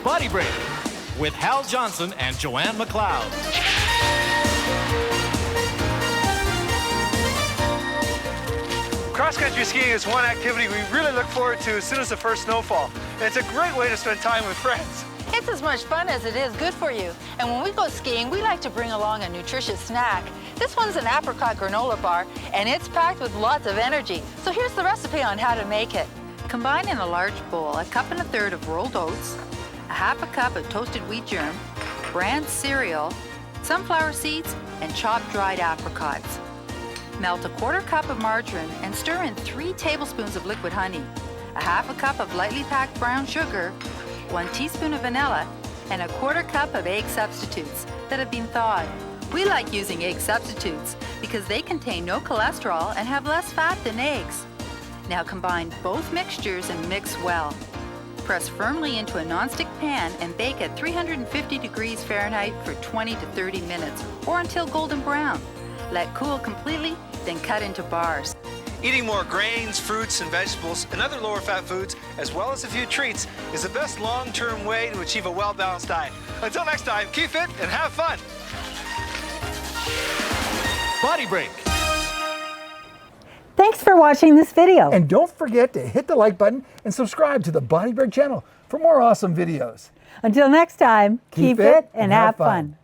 BodyBreak with Hal Johnson and Joanne McLeod. Cross-country skiing is one activity we really look forward to as soon as the first snowfall. And it's a great way to spend time with friends. It's as much fun as it is good for you. And when we go skiing, we like to bring along a nutritious snack. This one's an Apricot Granola bar, and it's packed with lots of energy. So here's the recipe on how to make it. Combine in a large bowl 1 1/4 cups of rolled oats, 1/2 cup of toasted wheat germ, bran cereal, sunflower seeds, and chopped dried apricots. Melt 1/4 cup of margarine and stir in 3 tablespoons of liquid honey, 1/2 cup of lightly packed brown sugar, 1 teaspoon of vanilla, and 1/4 cup of egg substitutes that have been thawed. We like using egg substitutes because they contain no cholesterol and have less fat than eggs. Now combine both mixtures and mix well. Press firmly into a nonstick pan and bake at 350 degrees Fahrenheit for 20 to 30 minutes or until golden brown. Let cool completely, then cut into bars. Eating more grains, fruits, and vegetables and other lower-fat foods, as well as a few treats, is the best long-term way to achieve a well-balanced diet. Until next time, keep fit and have fun. BodyBreak. Thanks for watching this video. And don't forget to hit the like button and subscribe to the BodyBreak channel for more awesome videos. Until next time, keep fit and have fun.